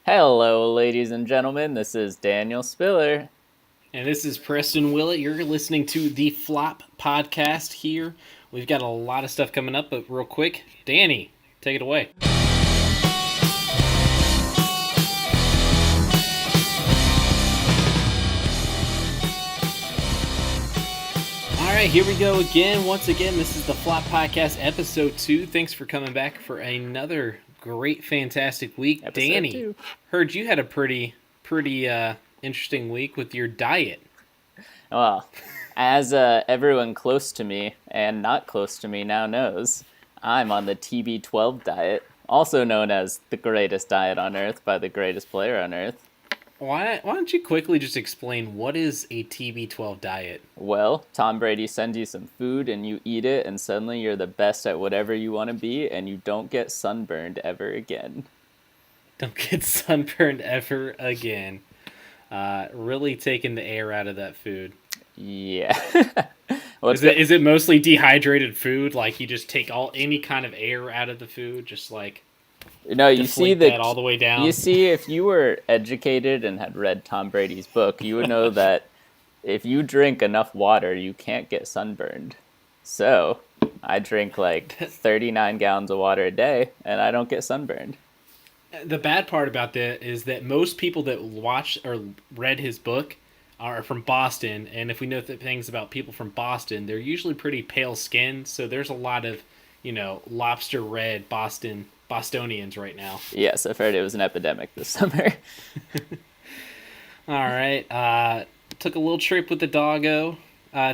Hello, ladies and gentlemen. This is Daniel Spiller. And this is Preston Willet. You're listening to the Flop Podcast here. We've got a lot of stuff coming up, but real quick, Danny, take it away. All right, here we go again. Once again, this is the Flop Podcast, episode 2. Thanks for coming back for another great, fantastic week. Episode Danny, 2. Heard you had a pretty interesting week with your diet. Well, as everyone close to me and not close to me now knows, I'm on the TB12 diet, also known as the greatest diet on earth by the greatest player on earth. Why don't you quickly just explain what is a TB12 diet? Well, Tom Brady sends you some food and you eat it, and suddenly you're the best at whatever you want to be, and you don't get sunburned ever again. Don't get sunburned ever again. Really taking the air out of that food. Yeah. Is it mostly dehydrated food? Like you just take any kind of air out of the food, just like you see that all the way down. You see, if you were educated and had read Tom Brady's book, you would know that if you drink enough water, you can't get sunburned. So I drink like 39 gallons of water a day, and I don't get sunburned. The bad part about that is that most people that watched or read his book are from Boston, and if we know things about people from Boston, they're usually pretty pale skinned. So there's a lot of, lobster red Bostonians right now. Yes, I've heard it was an epidemic this summer. All right. Took a little trip with the doggo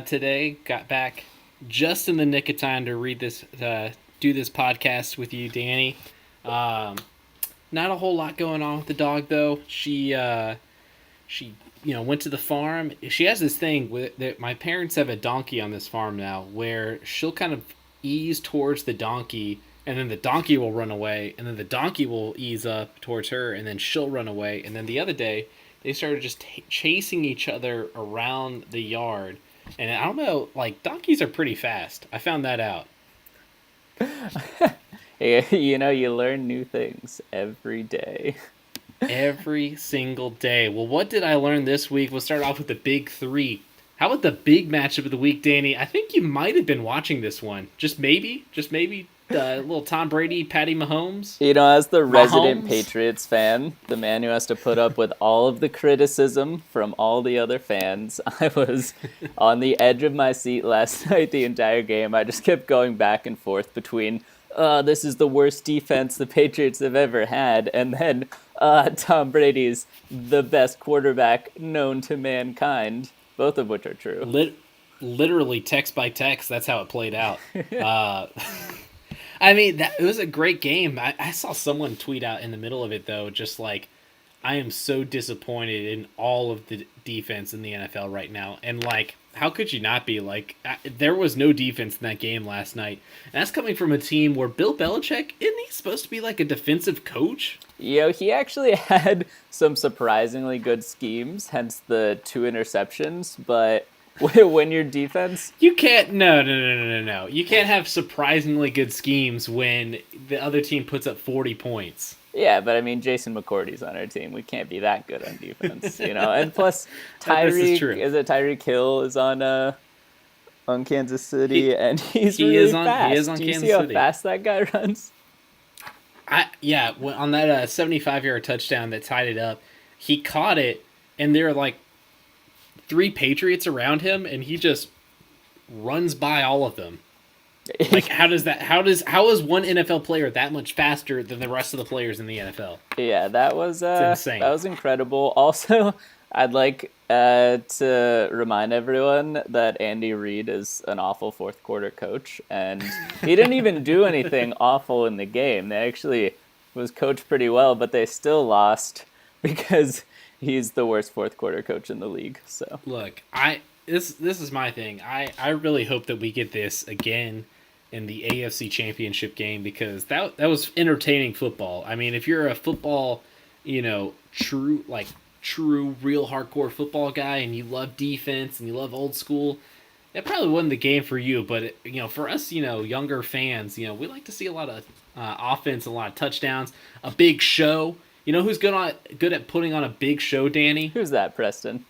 today. Got back just in the nick of time to do this podcast with you, Danny. Not a whole lot going on with the dog though. She went to the farm. She has this thing that my parents have a donkey on this farm now, where she'll kind of ease towards the donkey, and then the donkey will run away, and then the donkey will ease up towards her, and then she'll run away. And then the other day, they started just chasing each other around the yard. And I don't know, like, donkeys are pretty fast. I found that out. You learn new things every day. Every single day. Well, what did I learn this week? We'll start off with the big three. How about the big matchup of the week, Danny? I think you might have been watching this one. Just maybe. Little Tom Brady, Patty Mahomes. As the resident Patriots fan, the man who has to put up with all of the criticism from all the other fans, I was on the edge of my seat last night the entire game. I just kept going back and forth between, this is the worst defense the Patriots have ever had, and then Tom Brady's the best quarterback known to mankind, both of which are true. Literally text by text, that's how it played out. I mean, it was a great game. I saw someone tweet out in the middle of it, though, just like, I am so disappointed in all of the defense in the NFL right now. And, like, how could you not be? Like, there was no defense in that game last night. And that's coming from a team where Bill Belichick, isn't he supposed to be like a defensive coach? He actually had some surprisingly good schemes, hence the 2 interceptions, but when your defense... You can't... No. You can't have surprisingly good schemes when the other team puts up 40 points. Yeah, but I mean, Jason McCourty's on our team. We can't be that good on defense, And plus, Tyreek Hill is on Kansas City, and he's really fast. He is on Do Kansas you see how City. fast that guy runs? On that 75-yard touchdown that tied it up, he caught it, and there were like 3 Patriots around him, and he just runs by all of them. Like, how is one NFL player that much faster than the rest of the players in the NFL? Yeah, that was insane. That was incredible. Also, I'd like to remind everyone that Andy Reid is an awful fourth quarter coach, and he didn't even do anything awful in the game. They actually was coached pretty well, but they still lost because he's the worst fourth quarter coach in the league. So look, this is my thing. I really hope that we get this again in the AFC Championship game, because that was entertaining football. I mean, if you're a football, true real hardcore football guy, and you love defense and you love old school, it probably wasn't the game for you. But for us, younger fans, we like to see a lot of offense, a lot of touchdowns, a big show. You know who's good at putting on a big show, Danny? Who's that, Preston?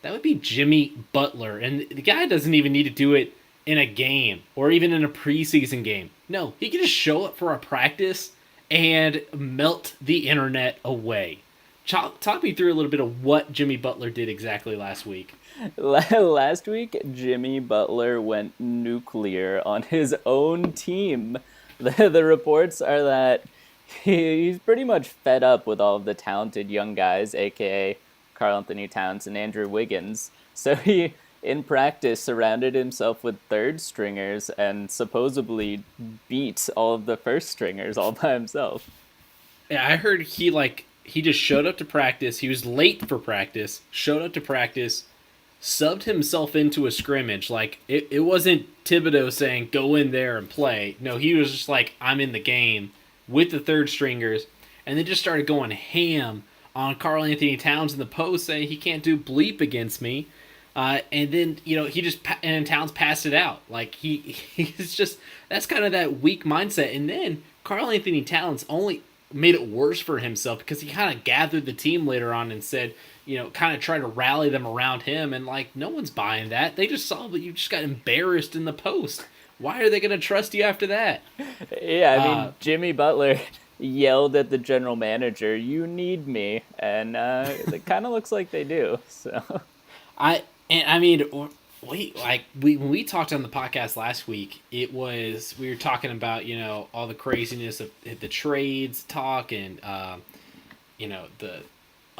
That would be Jimmy Butler. And the guy doesn't even need to do it in a game or even in a preseason game. No, he can just show up for a practice and melt the internet away. Talk me through a little bit of what Jimmy Butler did exactly last week. Last week, Jimmy Butler went nuclear on his own team. The reports are that he's pretty much fed up with all of the talented young guys, aka Karl Anthony Towns and Andrew Wiggins. So he, in practice, surrounded himself with third stringers and supposedly beat all of the first stringers all by himself. Yeah, I heard he just showed up to practice. He was late for practice, showed up to practice, subbed himself into a scrimmage. Like, it wasn't Thibodeau saying, go in there and play. No, he was just like, I'm in the game with the third stringers. And then just started going ham on Karl Anthony Towns in the post, saying he can't do bleep against me. And then, and Towns passed it out. Like, he's just, that's kind of that weak mindset. And then Karl Anthony Towns only made it worse for himself because he kind of gathered the team later on and said, kind of try to rally them around him. And, like, no one's buying that. They just saw that you just got embarrassed in the post. Why are they going to trust you after that? Yeah, I mean, Jimmy Butler yelled at the general manager, "You need me," and it kind of looks like they do. So, when we talked on the podcast last week, we were talking about all the craziness of the trades talk and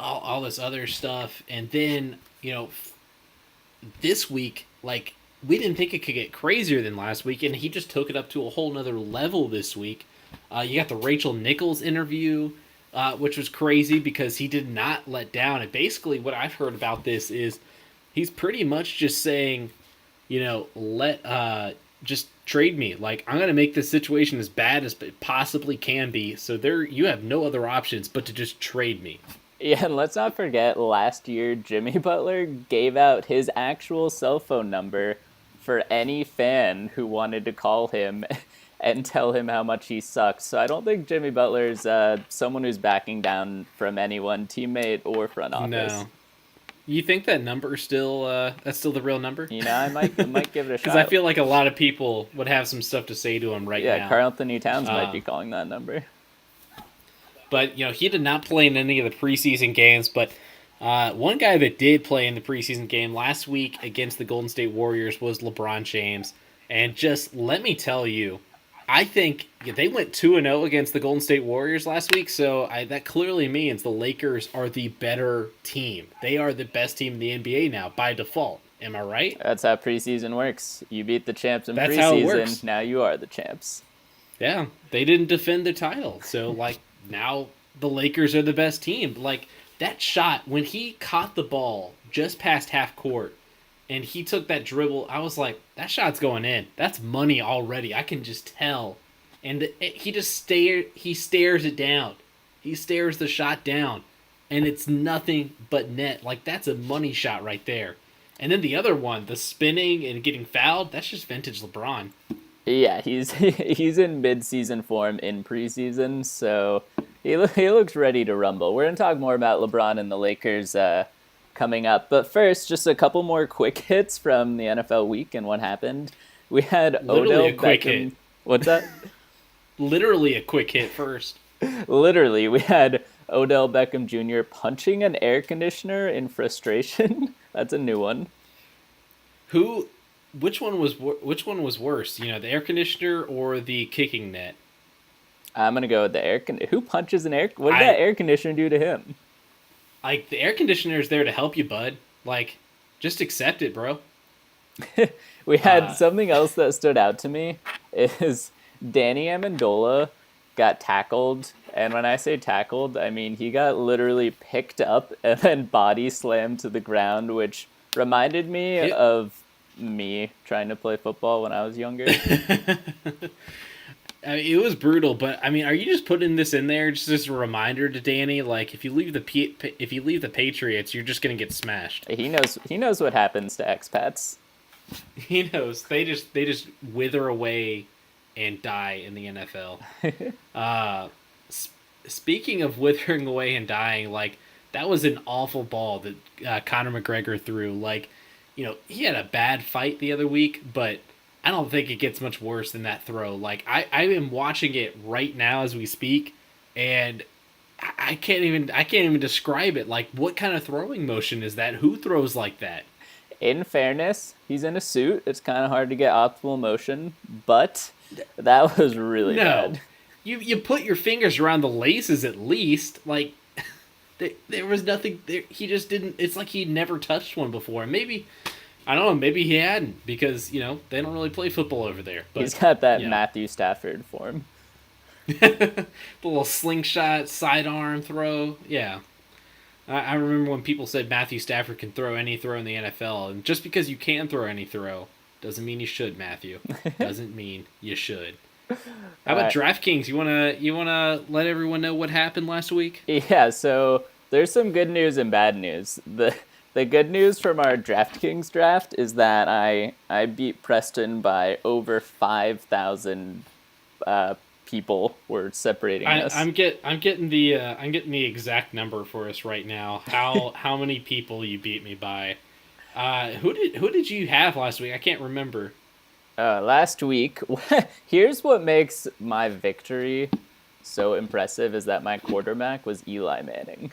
all this other stuff, and then this week, like, we didn't think it could get crazier than last week, and he just took it up to a whole nother level this week. You got the Rachel Nichols interview, which was crazy because he did not let down. And basically what I've heard about this is he's pretty much just saying, just trade me. Like, I'm going to make this situation as bad as it possibly can be. So you have no other options but to just trade me. Yeah, and let's not forget last year Jimmy Butler gave out his actual cell phone number for any fan who wanted to call him and tell him how much he sucks. So I don't think Jimmy Butler's someone who's backing down from anyone, teammate or front office. No. You think that number still that's still the real number? I might give it a shot. Because I feel like a lot of people would have some stuff to say to him right now. Yeah, Karl Anthony Towns might be calling that number. But he did not play in any of the preseason games. But one guy that did play in the preseason game last week against the Golden State Warriors was LeBron James. And just let me tell you, I think they went 2-0 against the Golden State Warriors last week, so that clearly means the Lakers are the better team. They are the best team in the NBA now, by default. Am I right? That's how preseason works. You beat the champs in That's how it works. preseason, now you are the champs. Yeah, they didn't defend the title, so, now the Lakers are the best team. That shot, when he caught the ball just past half court, and he took that dribble, I was like, that shot's going in. That's money already. I can just tell. And he just stares it down. He stares the shot down. And it's nothing but net. That's a money shot right there. And then the other one, the spinning and getting fouled, that's just vintage LeBron. Yeah, he's in mid-season form in preseason, so he looks ready to rumble. We're going to talk more about LeBron and the Lakers coming up. But first, just a couple more quick hits from the NFL week and what happened. We had Literally Odell Beckham. Hit. What's that? Literally a quick hit first. Literally, we had Odell Beckham Jr. punching an air conditioner in frustration. That's a new one. Which one was worse? The air conditioner or the kicking net? I'm gonna go with the air conditioner. Who punches an air? What did that air conditioner do to him? The air conditioner is there to help you, bud. Just accept it, bro. We had something else that stood out to me is Danny Amendola got tackled, and when I say tackled, I mean he got literally picked up and then body slammed to the ground, which reminded me of me trying to play football when I was younger. It was brutal, but are you just putting this in there just as a reminder to Danny? If you leave the Patriots, you're just gonna get smashed. He knows what happens to expats. He knows they just wither away and die in the NFL. speaking of withering away and dying, like that was an awful ball that Conor McGregor threw. Like, he had a bad fight the other week, but I don't think it gets much worse than that throw. Like I am watching it right now as we speak, and I can't even describe it. Like, what kind of throwing motion is that? Who throws like that? In fairness, he's in a suit. It's kind of hard to get optimal motion, but that was really No, bad. you put your fingers around the laces at least. Like, there was nothing there. He just didn't. It's like he'd never touched one before. Maybe, I don't know. Maybe he hadn't, because they don't really play football over there. But He's got that Matthew Stafford form. the little slingshot sidearm throw. Yeah. I remember when people said Matthew Stafford can throw any throw in the NFL, and just because you can throw any throw doesn't mean you should, Matthew. Doesn't mean you should. How about DraftKings? You wanna let everyone know what happened last week? Yeah, so there's some good news and bad news. The good news from our DraftKings draft is that I beat Preston by over 5,000 people were separating us. I'm getting the exact number for us right now. How many people you beat me by? Who did you have last week? I can't remember. Last week, here's what makes my victory so impressive is that my quarterback was Eli Manning.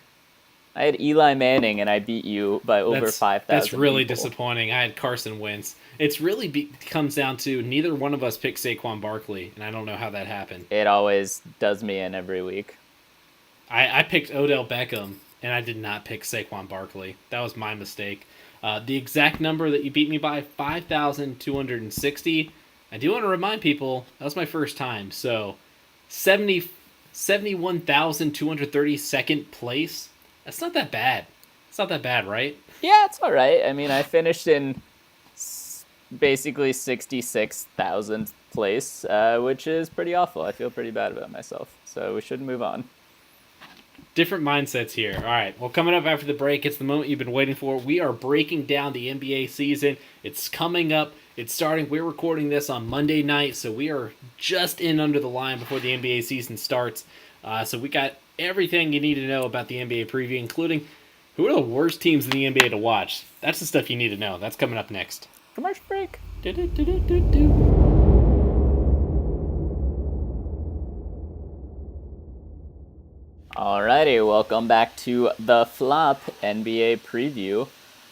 I had Eli Manning and I beat you by over 5,000. That's really people. disappointing. I had Carson Wentz. It's really comes down to neither one of us picked Saquon Barkley, and I don't know how that happened. It always does me in every week. I picked Odell Beckham, and I did not pick Saquon Barkley. That was my mistake. The exact number that you beat me by, 5,260. I do want to remind people, that was my first time. So, 71,232nd place. That's not that bad. It's not that bad, right? Yeah, it's all right. I mean, I finished in basically 66,000th place, which is pretty awful. I feel pretty bad about myself. So we should move on. Different mindsets here. All right. Well, coming up after the break, it's the moment you've been waiting for. We are breaking down the NBA season. It's coming up. It's starting. We're recording this on Monday night, so we are just in under the line before the NBA season starts. So we got everything you need to know about the NBA preview, including who are the worst teams in the NBA to watch. That's the stuff you need to know. That's coming up next. Commercial break. Alrighty, welcome back to the Flop NBA preview.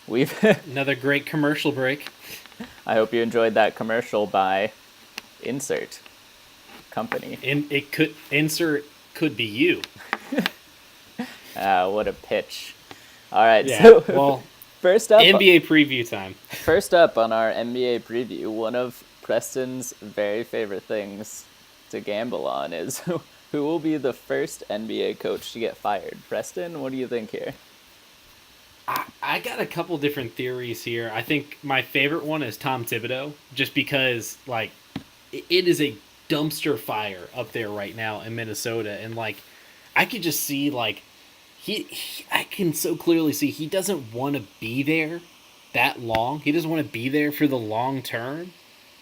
We've Another great commercial break. I hope you enjoyed that commercial by Insert Company. Insert could be you. What a pitch. All right, Yeah. so Well, first up, NBA preview time. First up on our NBA preview, one of Preston's very favorite things to gamble on is who will be the first NBA coach to get fired. Preston, what do you think here? I got a couple different theories here. I think my favorite one is Tom Thibodeau, just because, like, it is a dumpster fire up there right now in Minnesota, and, like, I could just see, like, I can so clearly see he doesn't want to be there that long. He doesn't want to be there for the long term.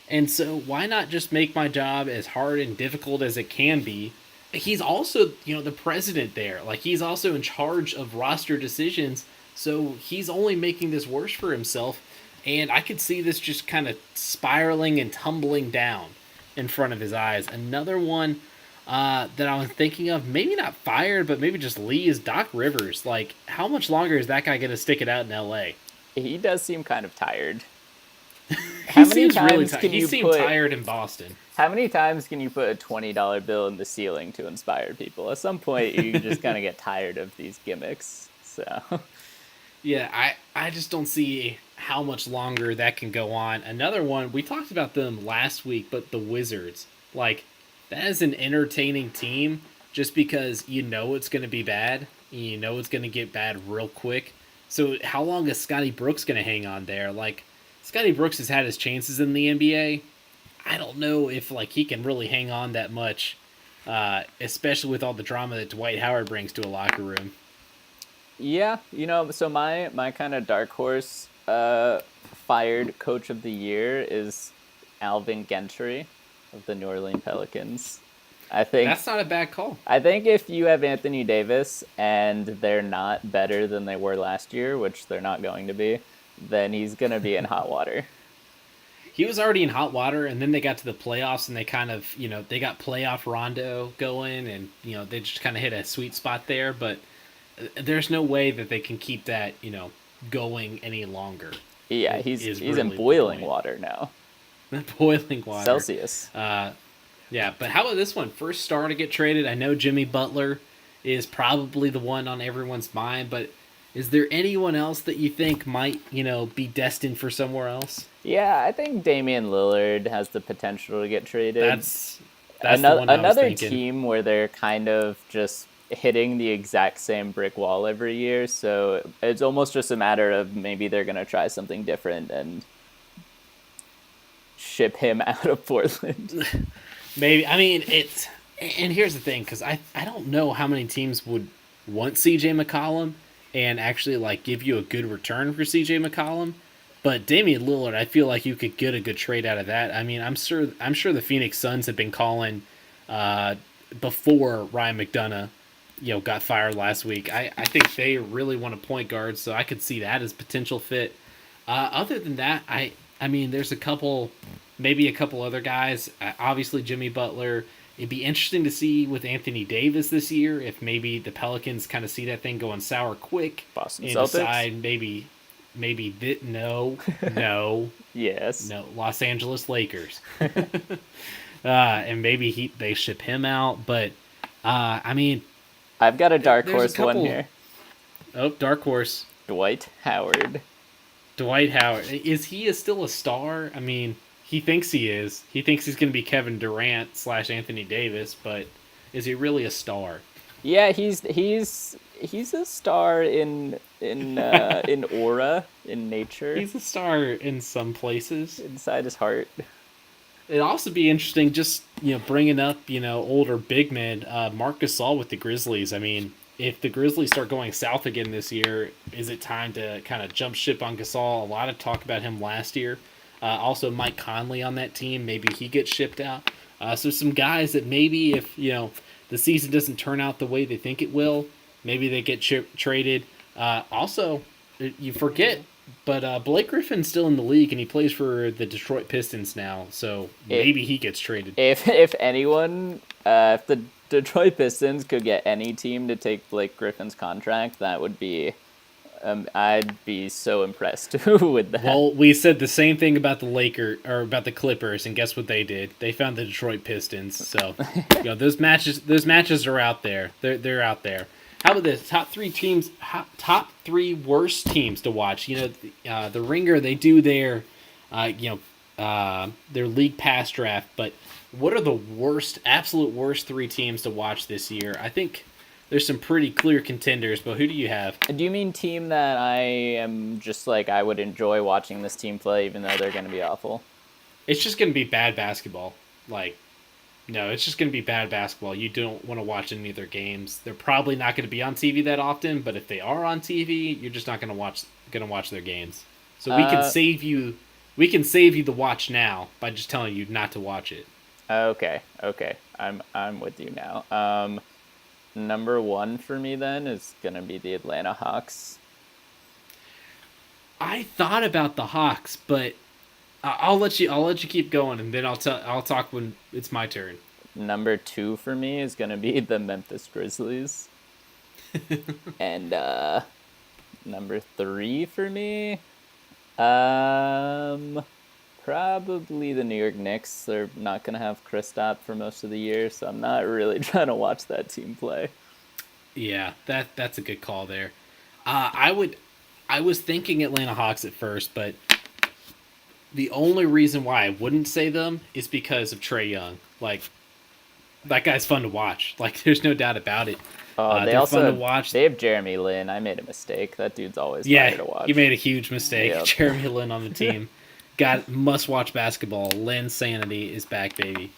And so why not just make my job as hard and difficult as it can be? He's also, the president there. Like, he's also in charge of roster decisions. So he's only making this worse for himself. And I could see this just kind of spiraling and tumbling down in front of his eyes. Another one that I was thinking of, maybe not fired, but maybe just Lee, is Doc Rivers. Like, how much longer is that guy going to stick it out in L.A.? He does seem kind of tired. He seemed tired in Boston. How many times can you put a $20 bill in the ceiling to inspire people? At some point, you just kind of get tired of these gimmicks. So, yeah, I just don't see how much longer that can go on. Another one, we talked about them last week, but the Wizards. Like, that is an entertaining team just because you know it's going to be bad. You know it's going to get bad real quick. So how long is Scotty Brooks going to hang on there? Like, Scotty Brooks has had his chances in the NBA. I don't know if, like, he can really hang on that much, especially with all the drama that Dwight Howard brings to a locker room. Yeah, so my kind of dark horse fired coach of the year is Alvin Gentry of the New Orleans Pelicans. I think That's not a bad call. I think if you have Anthony Davis and they're not better than they were last year, which they're not going to be, then he's going to be in hot water. He was already in hot water, and then they got to the playoffs, and they kind of, they got playoff Rondo going, and, they just kind of hit a sweet spot there, but there's no way that they can keep that, going any longer. Yeah, he's in boiling water now. Boiling water. Celsius. Yeah, but how about this one? First star to get traded. I know Jimmy Butler is probably the one on everyone's mind, but is there anyone else that you think might, be destined for somewhere else? Yeah, I think Damian Lillard has the potential to get traded. That's another team where they're kind of just hitting the exact same brick wall every year. So it's almost just a matter of maybe they're going to try something different and ship him out of Portland. Maybe. I mean, and here's the thing, because I don't know how many teams would want CJ McCollum and actually give you a good return for CJ McCollum. But Damian Lillard, I feel like you could get a good trade out of that. I mean, I'm sure the Phoenix Suns have been calling before Ryan McDonough, got fired last week. I think they really want a point guard, so I could see that as potential fit. Other than that, I mean, there's maybe a couple other guys. Obviously, Jimmy Butler. It'd be interesting to see with Anthony Davis this year if maybe the Pelicans kind of see that thing going sour quick. Boston and Celtics. Decide maybe no, yes, no, Los Angeles Lakers, and maybe they ship him out. But I mean, I've got a dark horse one here. Oh, dark horse. Dwight Howard. Is he still a star? I mean, he thinks he is. He thinks he's going to be Kevin Durant / Anthony Davis, but is he really a star? Yeah, he's a star in aura, in nature. He's a star in some places. Inside his heart. It'd also be interesting just, bringing up, older big men, Marc Gasol with the Grizzlies. I mean, if the Grizzlies start going south again this year, is it time to kind of jump ship on Gasol? A lot of talk about him last year. Also, Mike Conley on that team, maybe he gets shipped out. So some guys that maybe if, the season doesn't turn out the way they think it will, maybe they get traded. Also, you forget, but Blake Griffin's still in the league, and he plays for the Detroit Pistons now, so maybe he gets traded. If anyone, if the Detroit Pistons could get any team to take Blake Griffin's contract, that would be... I'd be so impressed with that. Well, we said the same thing about the Clippers, and guess what they did? They found the Detroit Pistons. So, those matches are out there. They're out there. How about this? Top three worst teams to watch. The Ringer, they do their league pass draft, but what are the absolute worst three teams to watch this year? I think there's some pretty clear contenders, but who do you have? Do you mean team that I am just I would enjoy watching this team play even though they're going to be awful? It's just going to be bad basketball. No, it's just going to be bad basketball. You don't want to watch any of their games. They're probably not going to be on TV that often, but if they are on TV, you're just not going to watch their games. So we can save you the watch now by just telling you not to watch it. Okay. I'm with you now. Number one for me then is gonna be the Atlanta Hawks. I thought about the Hawks, but I'll let you keep going, and then I'll talk when it's my turn. Number two for me is gonna be the Memphis Grizzlies. And number three for me, probably the New York Knicks. They're not going to have Kristaps for most of the year, so I'm not really trying to watch that team play. Yeah, that's a good call there. I was thinking Atlanta Hawks at first, but the only reason why I wouldn't say them is because of Trae Young. That guy's fun to watch. There's no doubt about it. They also fun to watch. They have Jeremy Lin. I made a mistake. That dude's always fun to watch. You made a huge mistake. Yep. Jeremy Lin on the team. Must-watch basketball. Lin's sanity is back, baby.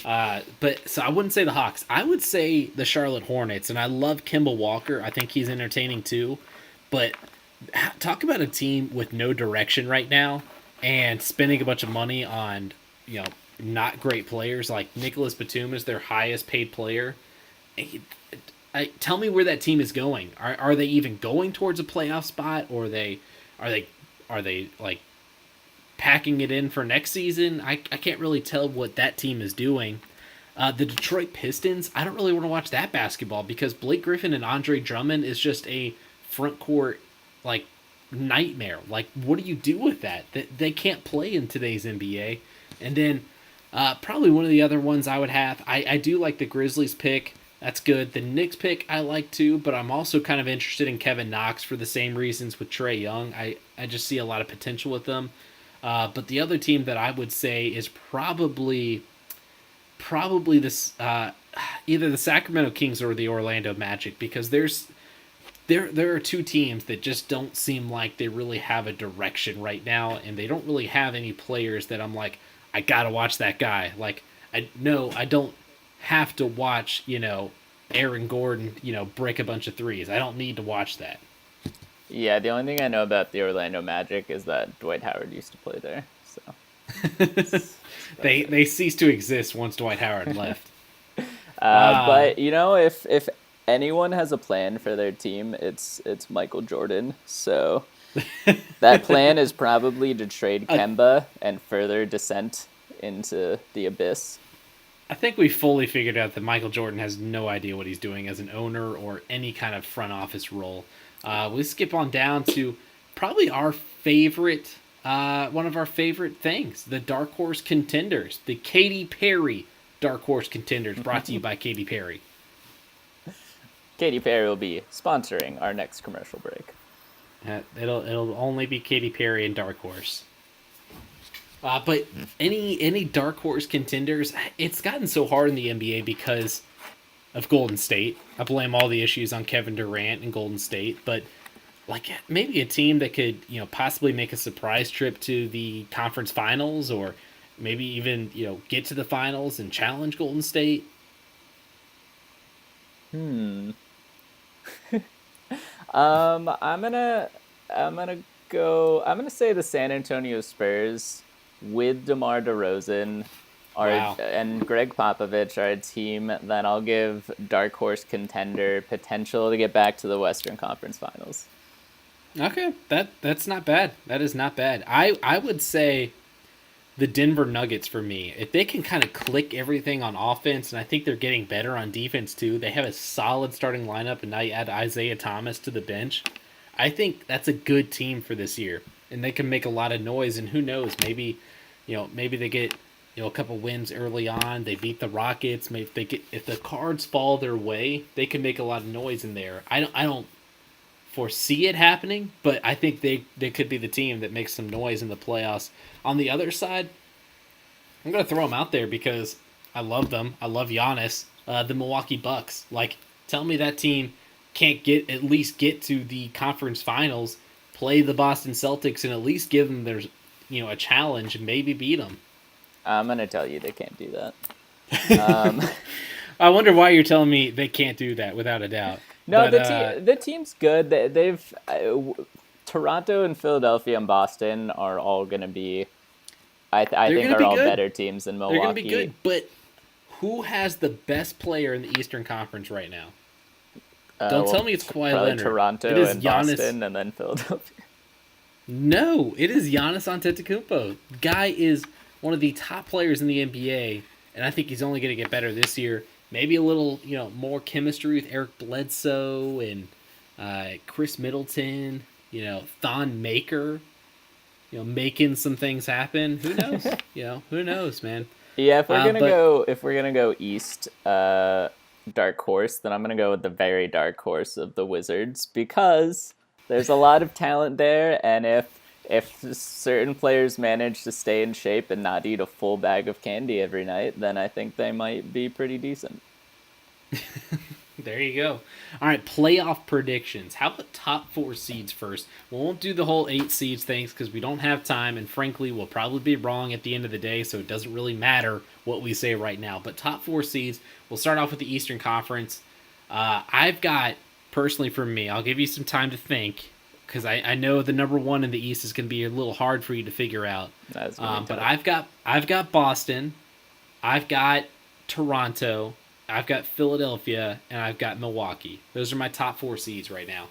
So I wouldn't say the Hawks. I would say the Charlotte Hornets, and I love Kemba Walker. I think he's entertaining too. But talk about a team with no direction right now and spending a bunch of money on, not great players. Like Nicholas Batum is their highest paid player. Tell me where that team is going. Are they even going towards a playoff spot, or are they like packing it in for next season? I can't really tell what that team is doing. The Detroit Pistons, I don't really want to watch that basketball because Blake Griffin and Andre Drummond is just a front court like nightmare. Like, what do you do with that? They can't play in today's NBA. And then probably one of the other ones I would have, I do like the Grizzlies pick. That's good. The Knicks pick I like too, but I'm also kind of interested in Kevin Knox for the same reasons with Trae Young. I just see a lot of potential with them. But the other team that I would say is probably this either the Sacramento Kings or the Orlando Magic, because there are two teams that just don't seem like they really have a direction right now, and they don't really have any players that I'm like, I gotta watch that guy. Like, I don't have to watch, Aaron Gordon, break a bunch of threes. I don't need to watch that. Yeah, the only thing I know about the Orlando Magic is that Dwight Howard used to play there. So they ceased to exist once Dwight Howard left. But if anyone has a plan for their team, it's Michael Jordan. So that plan is probably to trade Kemba and further descent into the abyss. I think we fully figured out that Michael Jordan has no idea what he's doing as an owner or any kind of front office role. We skip on down to probably our favorite, one of our favorite things, the Dark Horse Contenders, the Katy Perry Dark Horse Contenders, brought to you by Katy Perry. Katy Perry will be sponsoring our next commercial break. It'll only be Katy Perry and Dark Horse. But any Dark Horse Contenders, it's gotten so hard in the NBA because of Golden State. I blame all the issues on Kevin Durant and Golden State, but like maybe a team that could, possibly make a surprise trip to the conference finals, or maybe even, get to the finals and challenge Golden State. I'm gonna say the San Antonio Spurs with DeMar DeRozan and Greg Popovich are a team that I'll give Dark Horse Contender potential to get back to the Western Conference Finals. Okay, that's not bad. That is not bad. I would say the Denver Nuggets for me. If they can kind of click everything on offense, and I think they're getting better on defense too. They have a solid starting lineup, and now you add Isaiah Thomas to the bench. I think that's a good team for this year, and they can make a lot of noise. And who knows, maybe they get a couple wins early on. They beat the Rockets. Maybe if the cards fall their way, they can make a lot of noise in there. I don't foresee it happening, but I think they could be the team that makes some noise in the playoffs. On the other side, I'm gonna throw them out there because I love them. I love Giannis. The Milwaukee Bucks. Like, tell me that team can't at least get to the conference finals, play the Boston Celtics, and at least give them their a challenge and maybe beat them. I'm gonna tell you they can't do that. I wonder why you're telling me they can't do that, without a doubt. No, the team's good. They've Toronto and Philadelphia and Boston are all going to be, I think, are all better teams than Milwaukee. They're going to be good, but who has the best player in the Eastern Conference right now? Don't tell me it's Kawhi Leonard. Toronto it is and Giannis. Boston and then Philadelphia. No, it is Giannis Antetokounmpo. Guy is one of the top players in the NBA, and I think he's only going to get better this year. Maybe a little, more chemistry with Eric Bledsoe and Chris Middleton, Thon Maker, making some things happen. Who knows? Who knows, man? Yeah, if we're gonna go East, dark horse, then I'm gonna go with the very dark horse of the Wizards, because there's a lot of talent there, and if certain players manage to stay in shape and not eat a full bag of candy every night, then I think they might be pretty decent. There you go. All right, playoff predictions. How about top 4 seeds first? We won't do the whole 8 seeds things because we don't have time, and frankly, we'll probably be wrong at the end of the day, so it doesn't really matter what we say right now. But top 4 seeds, we'll start off with the Eastern Conference. I've got, personally for me, I'll give you some time to think, because I know the number 1 in the East is going to be a little hard for you to figure out. But I've got Boston. I've got Toronto, I've got Philadelphia, and I've got Milwaukee. Those are my top 4 seeds right now.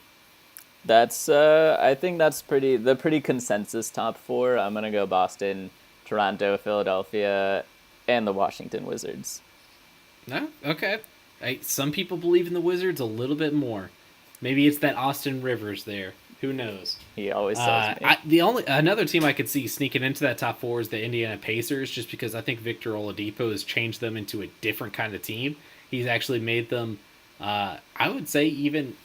That's I think that's pretty consensus top 4. I'm gonna go Boston, Toronto, Philadelphia, and the Washington Wizards. No, okay. Some people believe in the Wizards a little bit more. Maybe it's that Austin Rivers there. Who knows? He always tells me. Another team I could see sneaking into that top 4 is the Indiana Pacers, just because I think Victor Oladipo has changed them into a different kind of team. He's actually made them, I would say, even,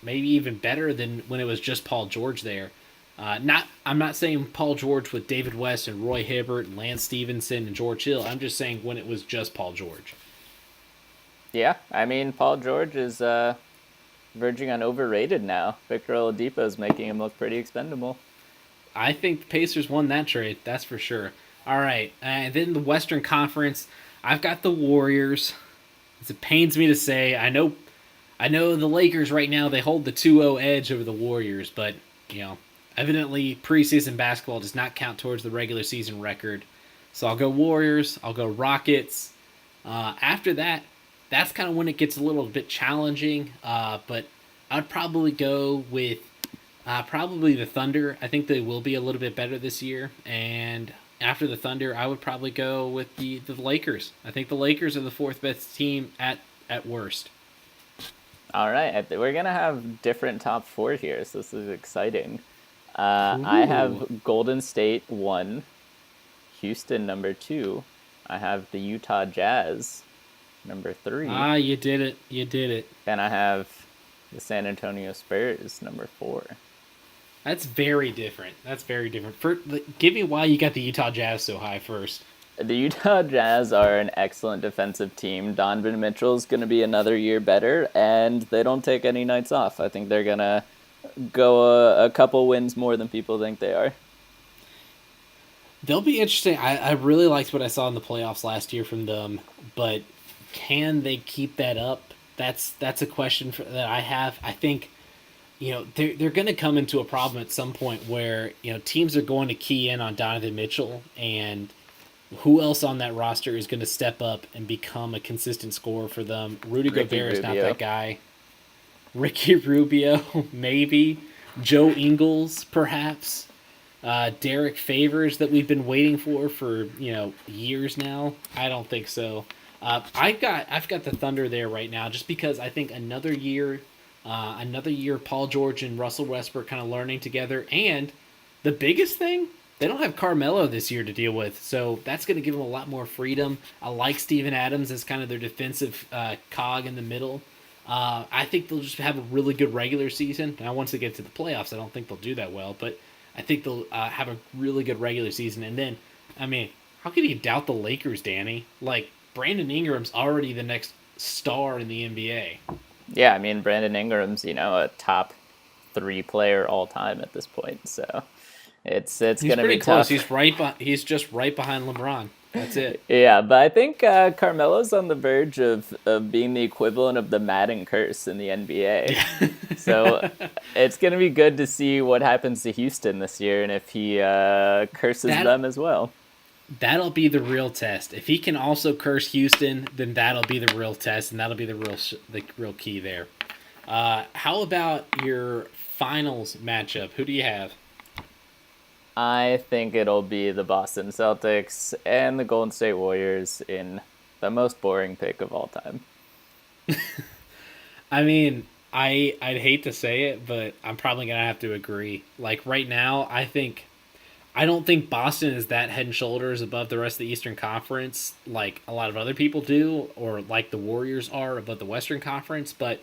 maybe even better than when it was just Paul George there. I'm not saying Paul George with David West and Roy Hibbert and Lance Stevenson and George Hill. I'm just saying when it was just Paul George. Yeah, I mean, Paul George is verging on overrated now. Victor Oladipo is making him look pretty expendable. I think the Pacers won that trade, that's for sure. All right, and then the Western Conference, I've got the Warriors. It pains me to say, I know the Lakers right now, they hold the 2-0 edge over the Warriors, but, evidently preseason basketball does not count towards the regular season record. So I'll go Warriors, I'll go Rockets. After that, that's kind of when it gets a little bit challenging, but I would probably go with probably the Thunder. I think they will be a little bit better this year. And after the Thunder, I would probably go with the Lakers. I think the Lakers are the 4th best team at worst. All right, we're going to have different top 4 here, so this is exciting. I have Golden State 1, Houston number 2. I have the Utah Jazz number 3. You did it. And I have the San Antonio Spurs number 4. That's very different. Give me why you got the Utah Jazz so high first. The Utah Jazz are an excellent defensive team. Donovan Mitchell's going to be another year better, and they don't take any nights off. I think they're going to go a couple wins more than people think they are. They'll be interesting. I really liked what I saw in the playoffs last year from them, but can they keep that up? That's a question that I have. I think they're going to come into a problem at some point where teams are going to key in on Donovan Mitchell, and who else on that roster is going to step up and become a consistent scorer for them? Rudy Gobert is not that guy. Ricky Rubio, maybe. Joe Ingles, perhaps. Derek Favors that we've been waiting for years now. I don't think so. I've got the Thunder there right now, just because I think another year, Paul George and Russell Westbrook kind of learning together, and the biggest thing, they don't have Carmelo this year to deal with, so that's going to give them a lot more freedom. I like Steven Adams as kind of their defensive cog in the middle. I think they'll just have a really good regular season. Now, once they get to the playoffs, I don't think they'll do that well, but I think they'll have a really good regular season. And then, I mean, how could you doubt the Lakers, Danny? Like, Brandon Ingram's already the next star in the NBA. Yeah, I mean, Brandon Ingram's, a top 3 player all time at this point, so it's going to be close. tough. He's just right behind LeBron. That's it. Yeah, but I think Carmelo's on the verge of being the equivalent of the Madden curse in the NBA. So it's going to be good to see what happens to Houston this year and if he curses them as well. That'll be the real test. If he can also curse Houston, then that'll be the real test, and that'll be the real key there. How about your finals matchup? Who do you have? I think it'll be the Boston Celtics and the Golden State Warriors in the most boring pick of all time. I mean, I'd hate to say it, but I'm probably going to have to agree. Like, right now, I don't think Boston is that head and shoulders above the rest of the Eastern Conference like a lot of other people do, or like the Warriors are above the Western Conference, but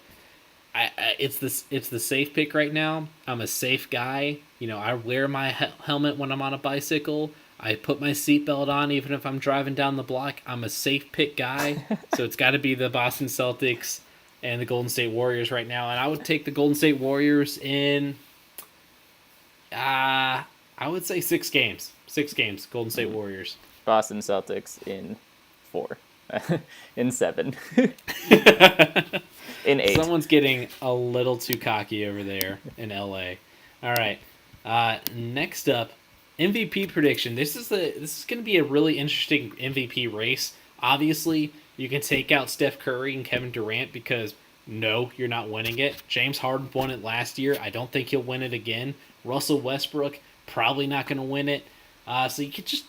it's the safe pick right now. I'm a safe guy. I wear my helmet when I'm on a bicycle. I put my seatbelt on even if I'm driving down the block. I'm a safe pick guy. So it's got to be the Boston Celtics and the Golden State Warriors right now. And I would take the Golden State Warriors in, I would say 6 games. 6 games, Golden State Warriors. Boston Celtics in 4. In 7. In 8. Someone's getting a little too cocky over there in LA. All right. Next up, MVP prediction. This is going to be a really interesting MVP race. Obviously, you can take out Steph Curry and Kevin Durant because no, you're not winning it. James Harden won it last year. I don't think he'll win it again. Russell Westbrook probably not going to win it. So you could just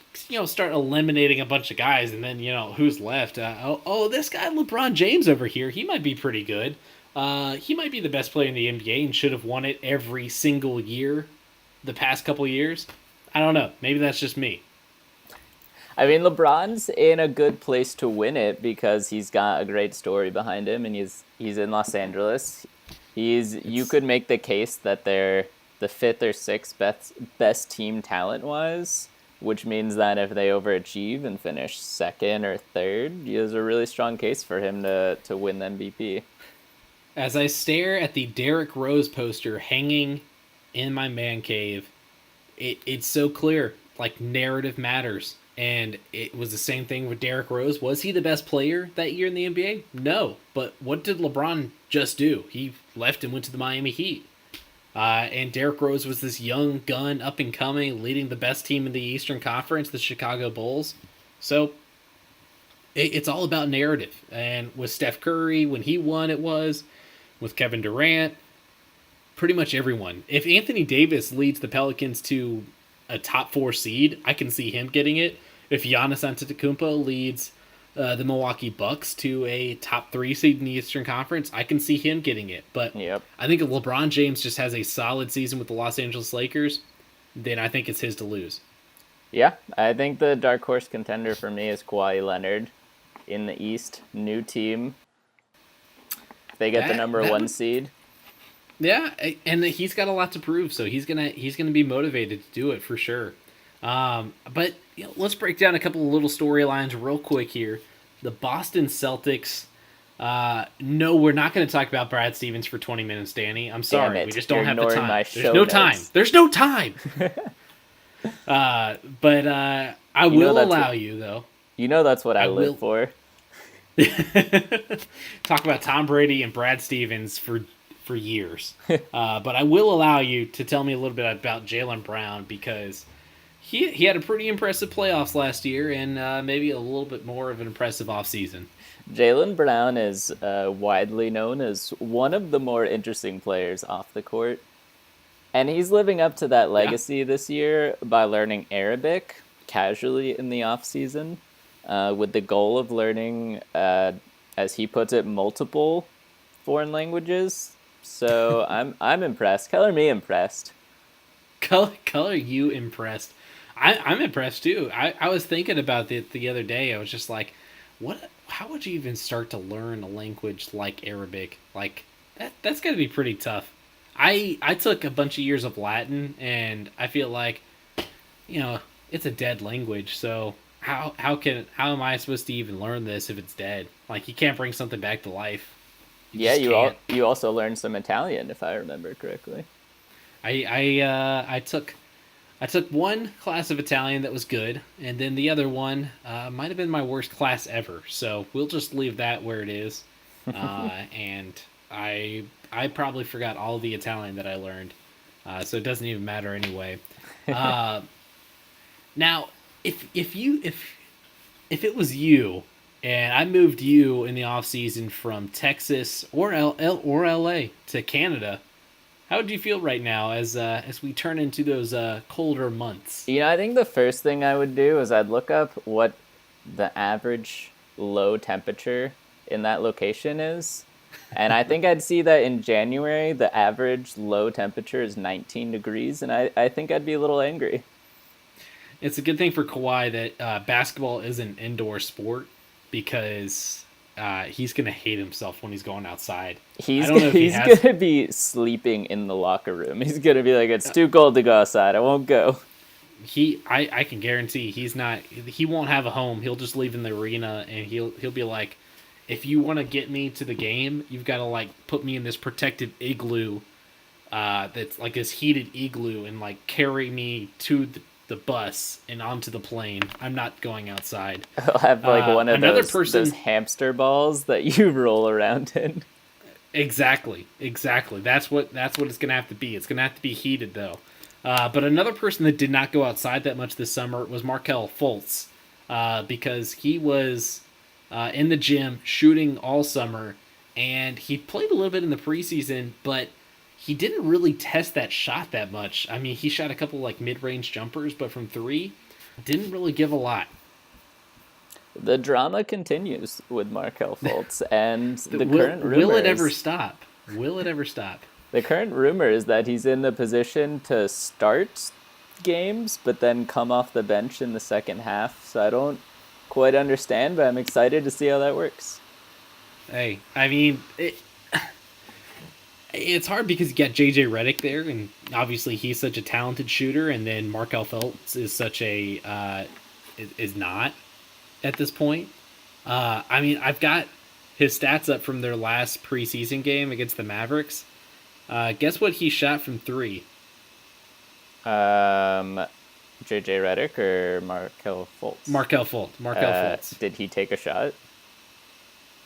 start eliminating a bunch of guys, and then who's left? This guy LeBron James over here, he might be pretty good. He might be the best player in the NBA and should have won it every single year the past couple years. I don't know. Maybe that's just me. I mean, LeBron's in a good place to win it because he's got a great story behind him, and he's in Los Angeles. You could make the case that they're the fifth or sixth best team talent-wise, which means that if they overachieve and finish second or third, there's a really strong case for him to win the MVP. As I stare at the Derrick Rose poster hanging in my man cave, it's so clear. Like, narrative matters. And it was the same thing with Derrick Rose. Was he the best player that year in the NBA? No. But what did LeBron just do? He left and went to the Miami Heat. And Derrick Rose was this young gun, up and coming, leading the best team in the Eastern Conference, the Chicago Bulls. So it's all about narrative. And with Steph Curry, when he won, it was. With Kevin Durant, pretty much everyone. If Anthony Davis leads the Pelicans to a top 4 seed, I can see him getting it. If Giannis Antetokounmpo leads the Milwaukee Bucks to a top 3 seed in the Eastern Conference, I can see him getting it. But yep. I think if LeBron James just has a solid season with the Los Angeles Lakers, then I think it's his to lose. Yeah, I think the dark horse contender for me is Kawhi Leonard in the East. New team. They get the number 1 seed. Yeah, and he's got a lot to prove, so he's gonna be motivated to do it for sure. But let's break down a couple of little storylines real quick here. The Boston Celtics. No, we're not going to talk about Brad Stevens for 20 minutes, Danny. I'm sorry, we just don't have the time. There's no time. There's no time. But I will allow you though. You know that's what I live for. Talk about Tom Brady and Brad Stevens for years. But I will allow you to tell me a little bit about Jaylen Brown because he had a pretty impressive playoffs last year and maybe a little bit more of an impressive offseason. Jaylen Brown is widely known as one of the more interesting players off the court. And he's living up to that legacy this year by learning Arabic casually in the offseason. With the goal of learning, as he puts it, multiple foreign languages. So I'm impressed. Color me impressed. Color you impressed. I'm impressed too. I was thinking about it the other day. I was just like, how would you even start to learn a language like Arabic? Like that's got to be pretty tough. I took a bunch of years of Latin, and I feel like, it's a dead language. So how am I supposed to even learn this if it's dead? Like, you can't bring something back to life. You also learned some Italian, if I remember correctly. I took one class of Italian that was good, and then the other one might have been my worst class ever. So we'll just leave that where it is. And I probably forgot all the Italian that I learned, so it doesn't even matter anyway. Now, if it was you, and I moved you in the off season from Texas or LA to Canada, how would you feel right now as we turn into those colder months? I think the first thing I would do is I'd look up what the average low temperature in that location is. And I think I'd see that in January, the average low temperature is 19 degrees, and I think I'd be a little angry. It's a good thing for Kawhi that basketball is an indoor sport because he's going to hate himself when he's going outside. He's going to be sleeping in the locker room. He's going to be like, it's too cold to go outside. I won't go. I can guarantee he won't have a home. He'll just leave in the arena, and he'll be like, if you want to get me to the game, you've got to put me in this protected igloo that's like this heated igloo and carry me to the bus and onto the plane. I'm not going outside. I'll have one of those hamster balls that you roll around in. Exactly. That's what it's gonna have to be. It's gonna have to be heated though. But another person that did not go outside that much this summer was Markelle Fultz, because he was in the gym shooting all summer, and he played a little bit in the preseason, but he didn't really test that shot that much. I mean, he shot a couple like mid-range jumpers, but from three, didn't really give a lot. The drama continues with Markelle Fultz, and Will it ever stop? Will it ever stop? The current rumor is that he's in the position to start games, but then come off the bench in the second half. So I don't quite understand, but I'm excited to see how that works. Hey, I mean, it's hard because you got JJ Redick there, and obviously he's such a talented shooter, and then Markelle Fultz is such a is not at this point. I mean, I've got his stats up from their last preseason game against the Mavericks. Guess what he shot from three? JJ Redick or Markelle Fultz? Markelle Fultz. Did he take a shot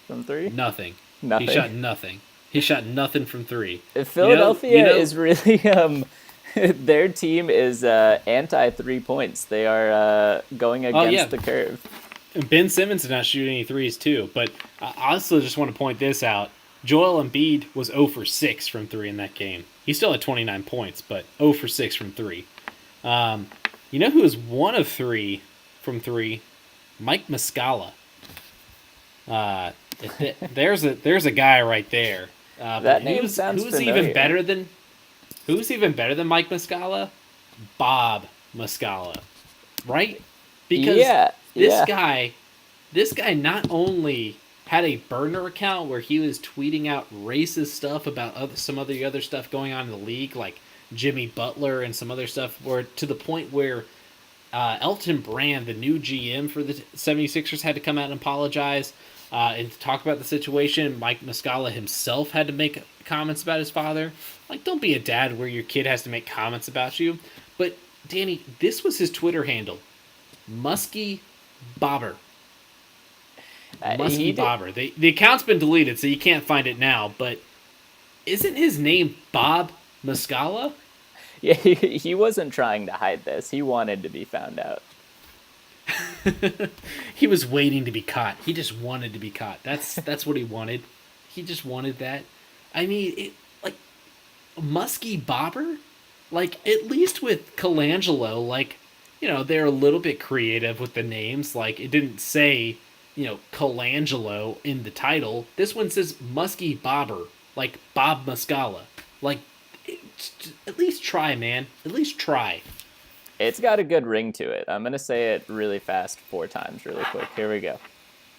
from three? Nothing. Nothing. He shot nothing. He shot nothing from three. Philadelphia is really their team is anti 3 points. They are going against the curve. Ben Simmons did not shoot any threes too, but I also just want to point this out. Joel Embiid was 0 for 6 from 3 in that game. He still had 29 points, but 0 for 6 from 3. You know who was 1 of 3 from 3? Mike Muscala. There's a guy right there. That name sounds familiar. Who's even better than Mike Muscala? Bob Muscala, right? Because this guy not only had a burner account where he was tweeting out racist stuff about some other stuff going on in the league, like Jimmy Butler and some other stuff, where to the point where Elton Brand, the new GM for the 76ers, had to come out and apologize and talk about the situation. Mike Muscala himself had to make comments about his father. Like, don't be a dad where your kid has to make comments about you. But, Danny, this was his Twitter handle. Muskie Bobber. Muskie Bobber. The account's been deleted, so you can't find it now, but isn't his name Bob Muscala? Yeah, he wasn't trying to hide this. He wanted to be found out. He was waiting to be caught. He just wanted to be caught. That's what he wanted. He just wanted that. I mean, Muskie Bobber? Like, at least with Colangelo, like, you know, they're a little bit creative with the names. Like, it didn't say, you know, Colangelo in the title. This one says Muskie Bobber, like Bob Muscala. Like, at least try, man. At least try. It's got a good ring to it. I'm going to say it really fast 4 times really quick. Here we go.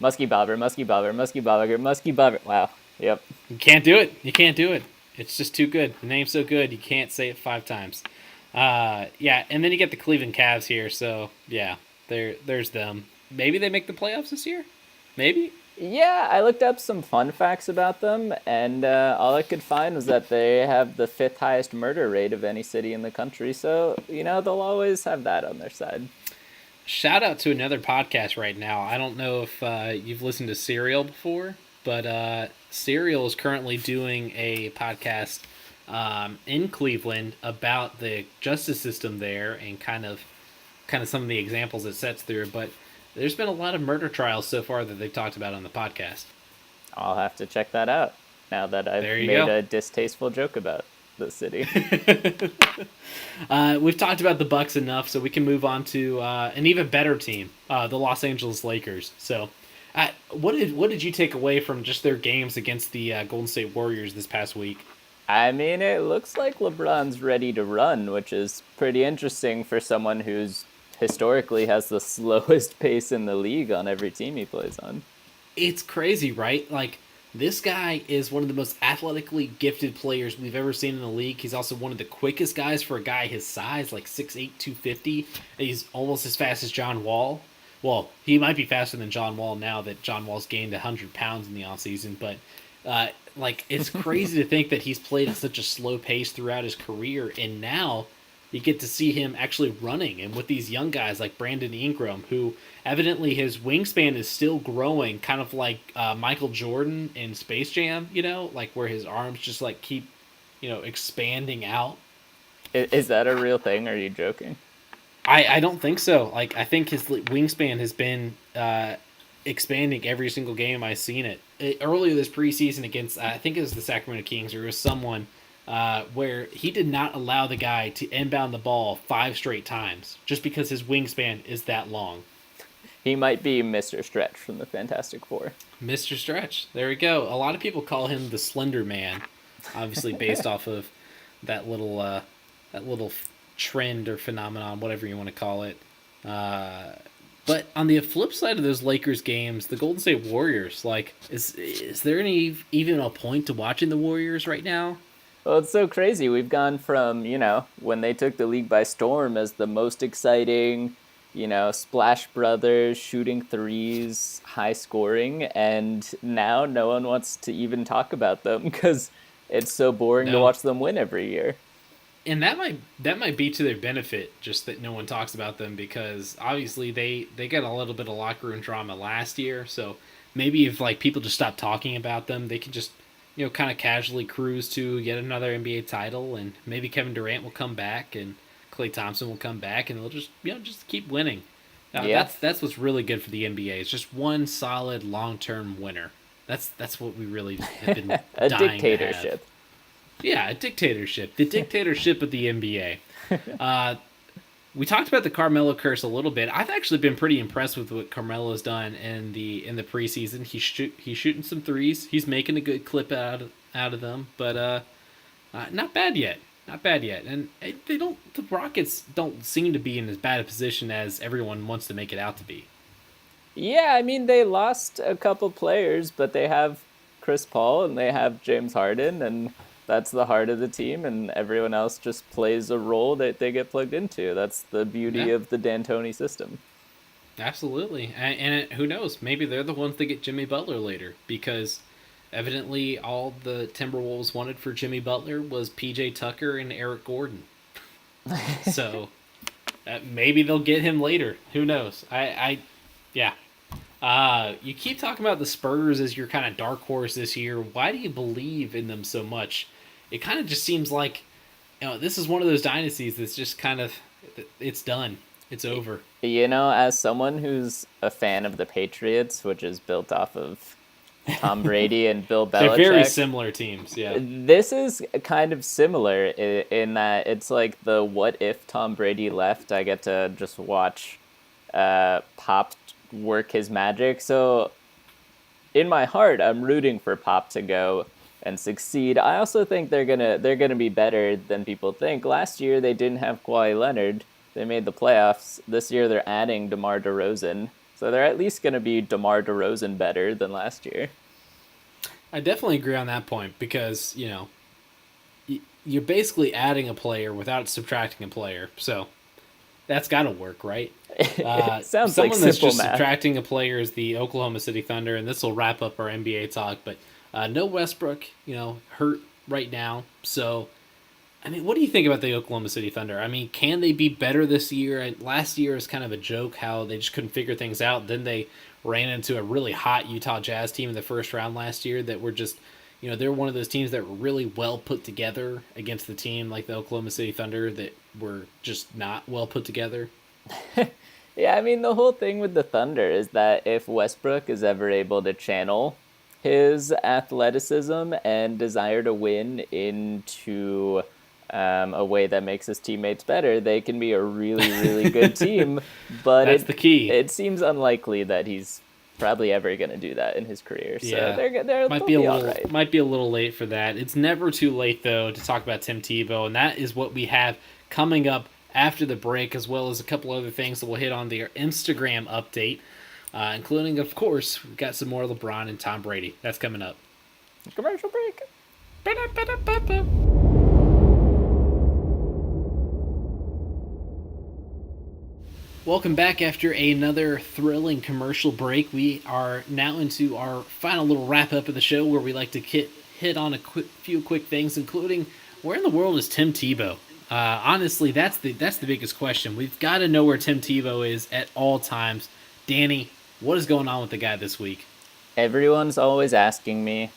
Muskie Bobber, Muskie Bobber, Muskie Bobber, Muskie Bobber. Wow. Yep. You can't do it. You can't do it. It's just too good. The name's so good, you can't say it 5 times. Yeah, and then you get the Cleveland Cavs here, so, yeah, there's them. Maybe they make the playoffs this year? Maybe? Yeah, I looked up some fun facts about them, and all I could find was that they have the 5th highest murder rate of any city in the country, so, you know, they'll always have that on their side. Shout out to another podcast right now. I don't know if you've listened to Serial before, but Serial is currently doing a podcast in Cleveland about the justice system there and kind of some of the examples it sets through, but there's been a lot of murder trials so far that they've talked about on the podcast. I'll have to check that out now that I've made a distasteful joke about the city. We've talked about the Bucks enough, so we can move on to an even better team, the Los Angeles Lakers. So, what did you take away from just their games against the Golden State Warriors this past week? I mean, it looks like LeBron's ready to run, which is pretty interesting for someone who's historically has the slowest pace in the league on every team he plays on. It's crazy, right? Like, this guy is one of the most athletically gifted players we've ever seen in the league. He's also one of the quickest guys for a guy his size, like 6'8", 250. He's almost as fast as John Wall. Well, he might be faster than John Wall now that John Wall's gained 100 pounds in the offseason, but it's crazy to think that he's played at such a slow pace throughout his career, and now you get to see him actually running, and with these young guys like Brandon Ingram, who evidently his wingspan is still growing, kind of like Michael Jordan in Space Jam, you know, like where his arms just like keep, you know, expanding out. Is that a real thing? Or are you joking? I don't think so. Like, I think his wingspan has been expanding every single game I've seen it. Earlier this preseason against, I think it was the Sacramento Kings, or it was someone where he did not allow the guy to inbound the ball 5 straight times just because his wingspan is that long. He might be Mr. Stretch from the Fantastic Four. Mr. Stretch. There we go. A lot of people call him the Slender Man, obviously based off of that little trend or phenomenon, whatever you want to call it. But on the flip side of those Lakers games, the Golden State Warriors, like, is there even a point to watching the Warriors right now? Well, it's so crazy. We've gone from, when they took the league by storm as the most exciting, Splash Brothers, shooting threes, high scoring, and now no one wants to even talk about them because it's so boring to watch them win every year. And that might be to their benefit, just that no one talks about them, because obviously they got a little bit of locker room drama last year. So maybe if like people just stop talking about them, they can just kind of casually cruise to yet another NBA title, and maybe Kevin Durant will come back and Klay Thompson will come back, and they'll just keep winning. That's what's really good for the NBA. It's just one solid long-term winner. That's what we really have been a dying dictatorship. to have. Yeah, a dictatorship. The dictatorship of the NBA. We talked about the Carmelo curse a little bit. I've actually been pretty impressed with what Carmelo's done in the preseason. He's shooting some threes. He's making a good clip out of them, but not bad yet. Not bad yet. And the Rockets don't seem to be in as bad a position as everyone wants to make it out to be. Yeah, I mean, they lost a couple players, but they have Chris Paul and they have James Harden, and that's the heart of the team, and everyone else just plays a role that they get plugged into. That's the beauty of the D'Antoni system. Absolutely. And who knows? Maybe they're the ones that get Jimmy Butler later, because evidently all the Timberwolves wanted for Jimmy Butler was PJ Tucker and Eric Gordon. So maybe they'll get him later. Who knows? Yeah. You keep talking about the Spurs as your kind of dark horse this year. Why do you believe in them so much? It kind of just seems like, this is one of those dynasties that's just kind of, it's done. It's over. As someone who's a fan of the Patriots, which is built off of Tom Brady and Bill Belichick. They're very similar teams, yeah. This is kind of similar in that it's like the what if Tom Brady left, I get to just watch Pop work his magic. So in my heart, I'm rooting for Pop to go and succeed. I also think they're gonna be better than people think. Last year they didn't have Kawhi Leonard. They made the playoffs. This year they're adding DeMar DeRozan. So they're at least gonna be DeMar DeRozan better than last year. I definitely agree on that point, because you're basically adding a player without subtracting a player. So that's got to work, right? Sounds someone like that's simple just math. Subtracting a player is the Oklahoma City Thunder, and this will wrap up our NBA talk. But no Westbrook, hurt right now. So, I mean, what do you think about the Oklahoma City Thunder? I mean, can they be better this year? And last year is kind of a joke how they just couldn't figure things out. Then they ran into a really hot Utah Jazz team in the first round last year that were just, they're one of those teams that were really well put together against the team like the Oklahoma City Thunder that were just not well put together. Yeah, I mean, the whole thing with the Thunder is that if Westbrook is ever able to channel his athleticism and desire to win into a way that makes his teammates better, they can be a really, really good team. But that's the key. It seems unlikely that he's probably ever going to do that in his career. So yeah, they're might be a little right. Might be a little late for that. It's never too late though to talk about Tim Tebow, and that is what we have coming up after the break, as well as a couple other things that we'll hit on their Instagram update, including, of course, we've got some more LeBron and Tom Brady. That's coming up. Commercial break. Welcome back after another thrilling commercial break. We are now into our final little wrap-up of the show where we like to hit on a few quick things, including where in the world is Tim Tebow? Honestly, that's the biggest question. We've got to know where Tim Tebow is at all times. Danny, what is going on with the guy this week? Everyone's always asking me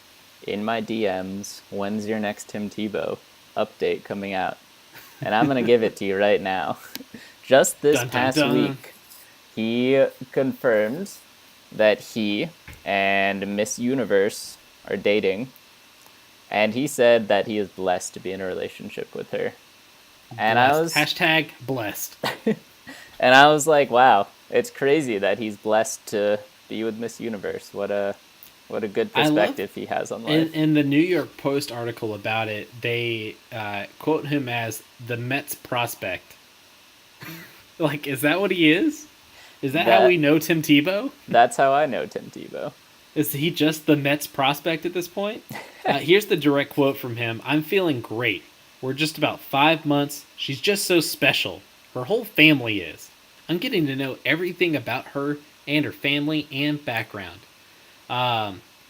in my DMs, when's your next Tim Tebow update coming out? and I'm going to give it to you right now. Just this Dun, dun, past dun. week, he confirmed that he and Miss Universe are dating, and he said that he is blessed to be in a relationship with her. And Blessed. Hashtag blessed. and I was like, wow, it's crazy that he's blessed to be with Miss Universe. What a good perspective he has on life. In the New York Post article about it, they quote him as the Mets prospect. Like, is that what he is? Is that how we know Tim Tebow? That's how I know Tim Tebow. Is he just the Mets prospect at this point? Here's the direct quote from him. I'm feeling great. We're just about 5 months. She's just so special. Her whole family is. I'm getting to know everything about her and her family and background.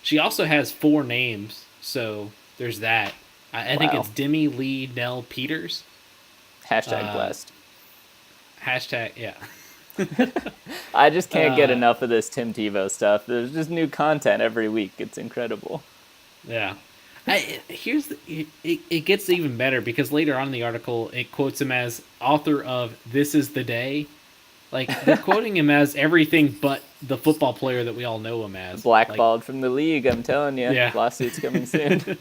She also has 4 names, so there's that. I think it's Demi Lee Nell Peters. Hashtag blessed. Hashtag, yeah. I just can't get enough of this Tim Tebow stuff. There's just new content every week. It's incredible. Yeah. It gets even better because later on in the article, it quotes him as author of This Is the Day. Like, they're quoting him as everything but the football player that we all know him as. Blackballed from the league, I'm telling you. Yeah. Lawsuit's coming soon.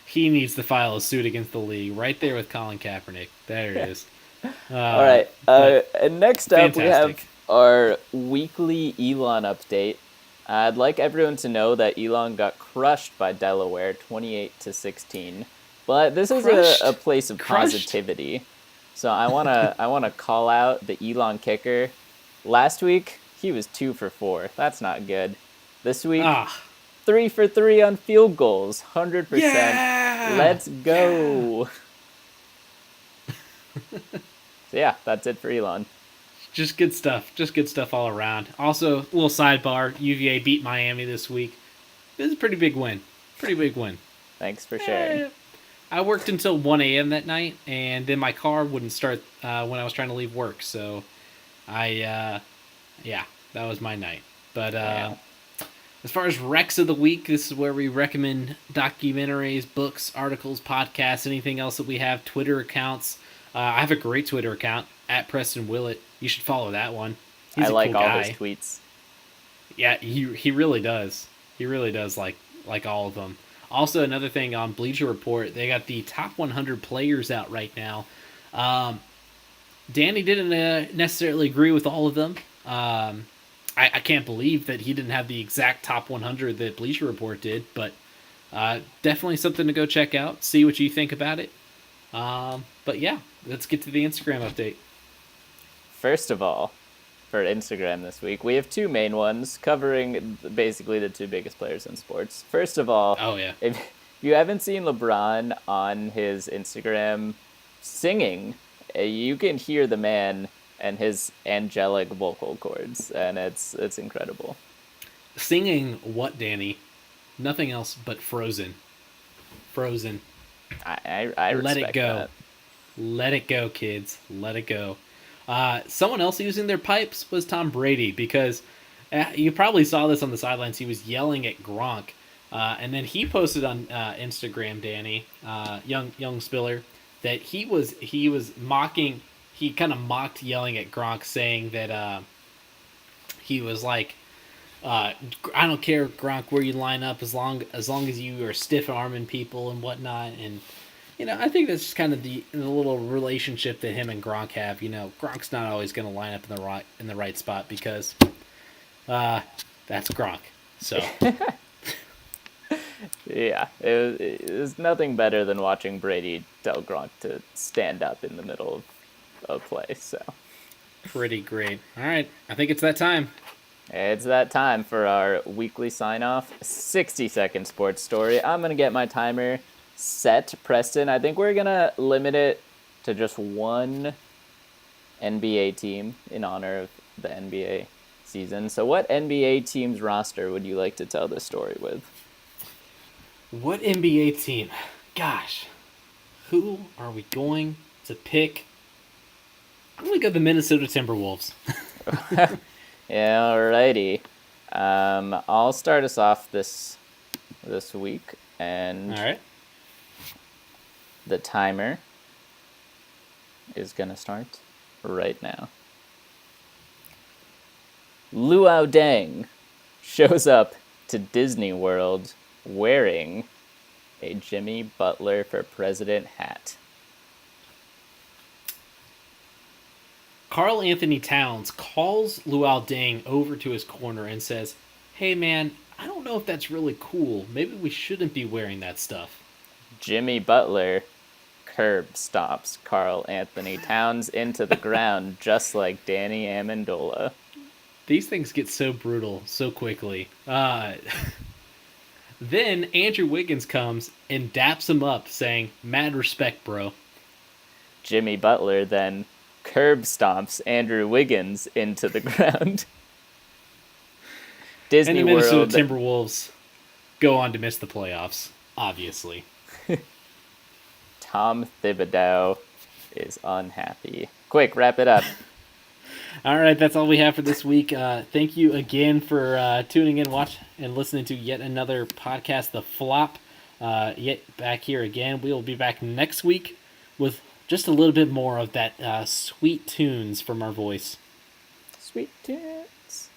He needs to file a suit against the league right there with Colin Kaepernick. There it is. All right. And next up, we have our weekly Elon update. I'd like everyone to know that Elon got crushed by Delaware 28-16. But this is a place of positivity. So I wanna call out the Elon kicker. Last week he was 2 for 4. That's not good. This week 3 for 3 on field goals, 100%. Yeah! Let's go. So yeah, that's it for Elon. Just good stuff. Just good stuff all around. Also, a little sidebar: UVA beat Miami this week. This is a pretty big win. Pretty big win. Thanks for sharing. I worked until 1 a.m. that night, and then my car wouldn't start when I was trying to leave work. So, that was my night. But as far as Recs of the Week, this is where we recommend documentaries, books, articles, podcasts, anything else that we have, Twitter accounts. I have a great Twitter account, at Preston Willet. You should follow that one. He's I like cool all guy. his tweets. Yeah, he really does. He really does like all of them. Also, another thing on Bleacher Report, they got the top 100 players out right now. Danny didn't necessarily agree with all of them. I can't believe that he didn't have the exact top 100 that Bleacher Report did, but definitely something to go check out. See what you think about it. But yeah, let's get to the Instagram update. First of all, for Instagram this week, we have 2 main ones covering basically the 2 biggest players in sports. First of all, if you haven't seen LeBron on his Instagram singing, you can hear the man and his angelic vocal cords, and it's incredible. Singing what, Danny? Nothing else but Frozen. Frozen. I let respect it go. that. Let it go, kids. Let it go. Someone else using their pipes was Tom Brady, because you probably saw this on the sidelines. He was yelling at Gronk, and then he posted on Instagram, Danny, young Spiller, that he was mocking. He kind of mocked yelling at Gronk, saying that he was like, I don't care, Gronk, where you line up, as long as you are stiff arming people and whatnot. And I think that's just kind of the little relationship that him and Gronk have. Gronk's not always going to line up in the right spot because that's Gronk. So yeah, it was nothing better than watching Brady tell Gronk to stand up in the middle of play. So pretty great. All right, I think it's that time. It's that time for our weekly sign-off, 60-second sports story. I'm going to get my timer set, Preston. I think we're going to limit it to just one NBA team in honor of the NBA season. So what NBA team's roster would you like to tell this story with? What NBA team? Gosh, who are we going to pick? I'm going to go the Minnesota Timberwolves. Yeah, alrighty. I'll start us off this week, and all right. The timer is going to start right now. Luau Deng shows up to Disney World wearing a Jimmy Butler for President hat. Karl Anthony Towns calls Luau Deng over to his corner and says, "Hey man, I don't know if that's really cool. Maybe we shouldn't be wearing that stuff." Jimmy Butler curb stomps Karl Anthony Towns into the ground just like Danny Amendola. These things get so brutal so quickly. Then Andrew Wiggins comes and daps him up, saying, "Mad respect, bro." Jimmy Butler then curb stomps Andrew Wiggins into the ground. Disney And the Minnesota World. Timberwolves go on to miss the playoffs, obviously. Tom Thibodeau is unhappy. Quick, wrap it up. All right, that's all we have for this week. Thank you again for tuning in, watch, and listening to yet another podcast, The Flop. Yet back here again. We will be back next week with just a little bit more of that sweet tunes from our voice. Sweet tunes.